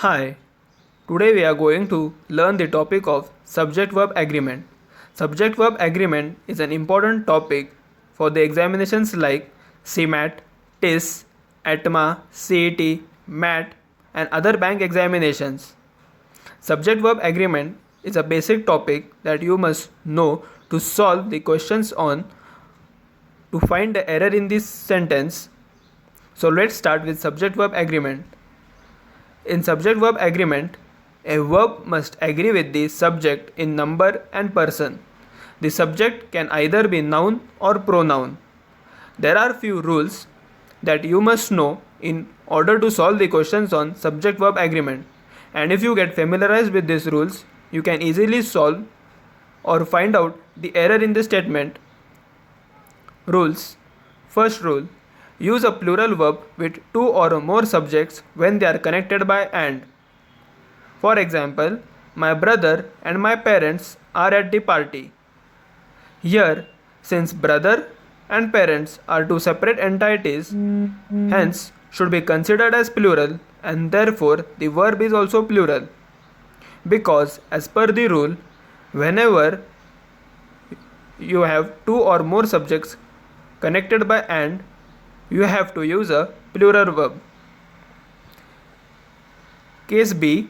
Hi, today we are going to learn the topic of subject verb agreement. Subject verb agreement is an important topic for the examinations like CMAT, TIS, ATMA, CET, MAT, and other bank examinations. Subject verb agreement is a basic topic that you must know to solve the questions on to find the error in this sentence. So let's start with subject verb agreement. In subject verb agreement, a verb must agree with the subject in number and person. The subject can either be noun or pronoun. There are few rules that you must know in order to solve the questions on subject verb agreement. And if you get familiarized with these rules, you can easily solve or find out the error in the statement. Rules. First rule. Use a plural verb with two or more subjects when they are connected by and. For example, my brother and my parents are at the party. Here, since brother and parents are two separate entities, hence should be considered as plural and therefore the verb is also plural. Because as per the rule, whenever you have two or more subjects connected by and, you have to use a plural verb. Case B.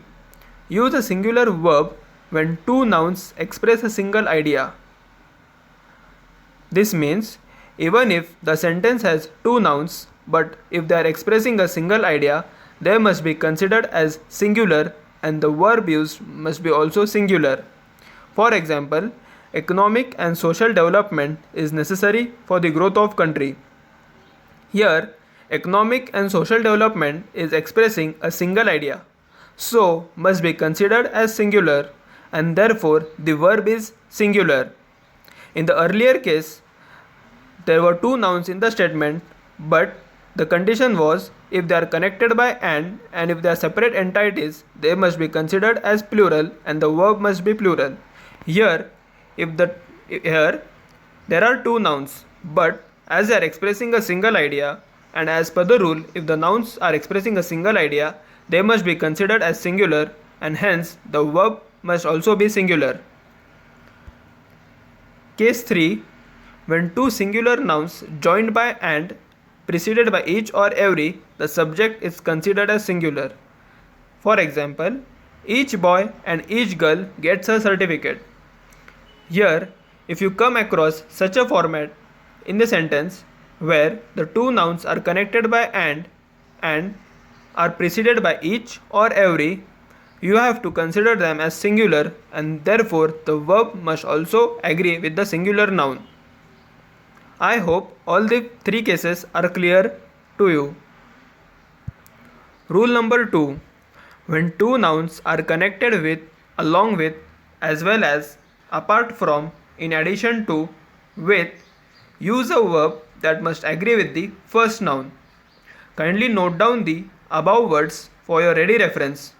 Use a singular verb when two nouns express a single idea. This means even if the sentence has two nouns, but if they are expressing a single idea, they must be considered as singular and the verb used must be also singular. For example, economic and social development is necessary for the growth of country. Here, economic and social development is expressing a single idea, so must be considered as singular and therefore the verb is singular. In the earlier case, there were two nouns in the statement, but the condition was if they are connected by and if they are separate entities, they must be considered as plural and the verb must be plural. Here, here there are two nouns, but as they are expressing a single idea, and as per the rule, if the nouns are expressing a single idea, they must be considered as singular and hence the verb must also be singular. Case 3. When two singular nouns joined by and preceded by each or every, the subject is considered as singular. For example, each boy and each girl gets a certificate. Here, if you come across such a format in the sentence where the two nouns are connected by and are preceded by each or every, you have to consider them as singular and therefore the verb must also agree with the singular noun. I hope all the three cases are clear to you. Rule number 2. When two nouns are connected with, along with, as well as, apart from, in addition to, with, use a verb that must agree with the first noun. Kindly note down the above words for your ready reference.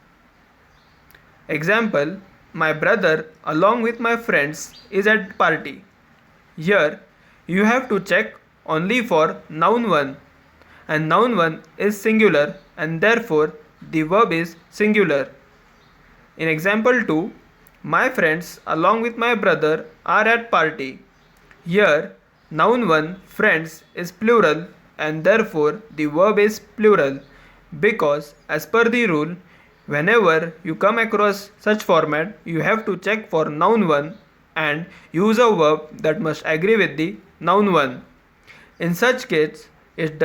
Example, my brother along with my friends is at party. Here, you have to check only for noun 1 and noun 1 is singular and therefore the verb is singular. In example 2, my friends along with my brother are at party. Here, noun 1 friends is plural and therefore the verb is plural because as per the rule, whenever you come across such format, you have to check for noun 1 and use a verb that must agree with the noun 1. In such cases, it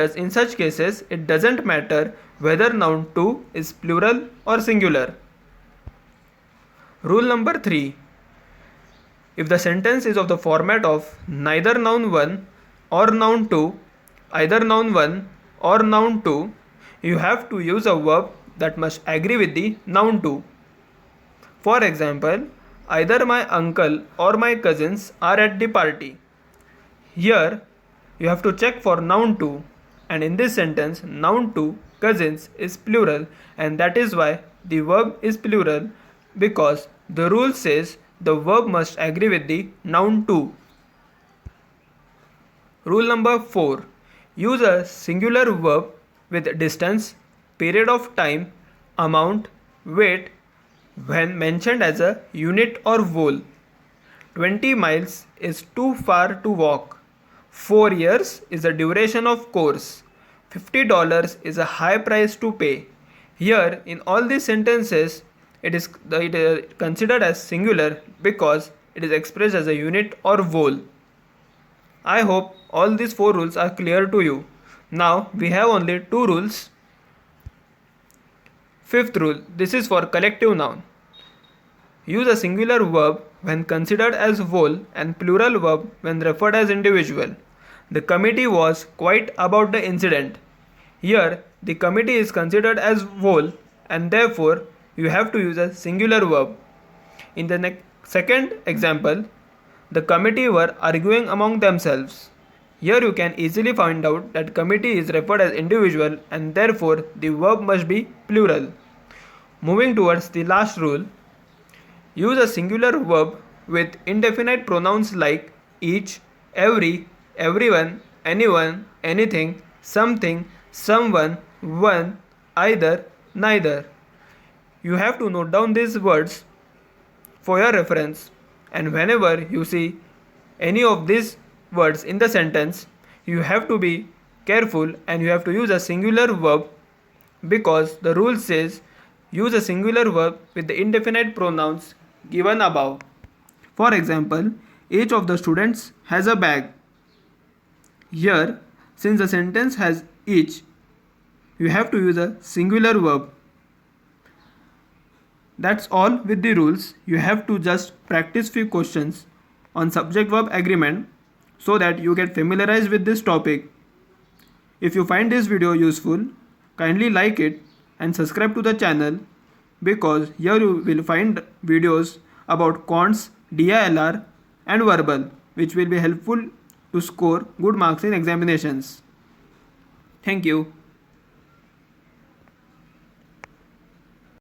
doesn't matter whether noun 2 is plural or singular. Rule number 3. If the sentence is of the format of neither noun 1 or noun 2, either noun 1 or noun 2, you have to use a verb that must agree with the noun 2. For example, either my uncle or my cousins are at the party. Here, you have to check for noun 2 and in this sentence, noun 2 cousins is plural and that is why the verb is plural because the rule says the verb must agree with the noun 2. Rule number 4. Use a singular verb with distance, period of time, amount, weight when mentioned as a unit or whole. 20 miles is too far to walk. 4 years is the duration of course. $50 is a high price to pay. Here, in all these sentences, it is considered as singular because it is expressed as a unit or whole. I hope all these 4 rules are clear to you. Now we have only 2 rules. Fifth rule, this is for collective noun. Use a singular verb when considered as whole and plural verb when referred as individual. The committee was quiet about the incident. Here, the committee is considered as whole and therefore you have to use a singular verb. In the second example, the committee were arguing among themselves. Here you can easily find out that committee is referred as individual and therefore the verb must be plural. Moving towards the last rule, use a singular verb with indefinite pronouns like each, every, everyone, anyone, anything, something, someone, one, either, neither. You have to note down these words for your reference, and whenever you see any of these words in the sentence, you have to be careful and you have to use a singular verb because the rule says use a singular verb with the indefinite pronouns given above. For example, each of the students has a bag. Here, since the sentence has each, you have to use a singular verb. That's all with the rules. You have to just practice few questions on subject verb agreement so that you get familiarized with this topic. If you find this video useful, kindly like it and subscribe to the channel because here you will find videos about cons, DILR and verbal which will be helpful to score good marks in examinations. Thank you.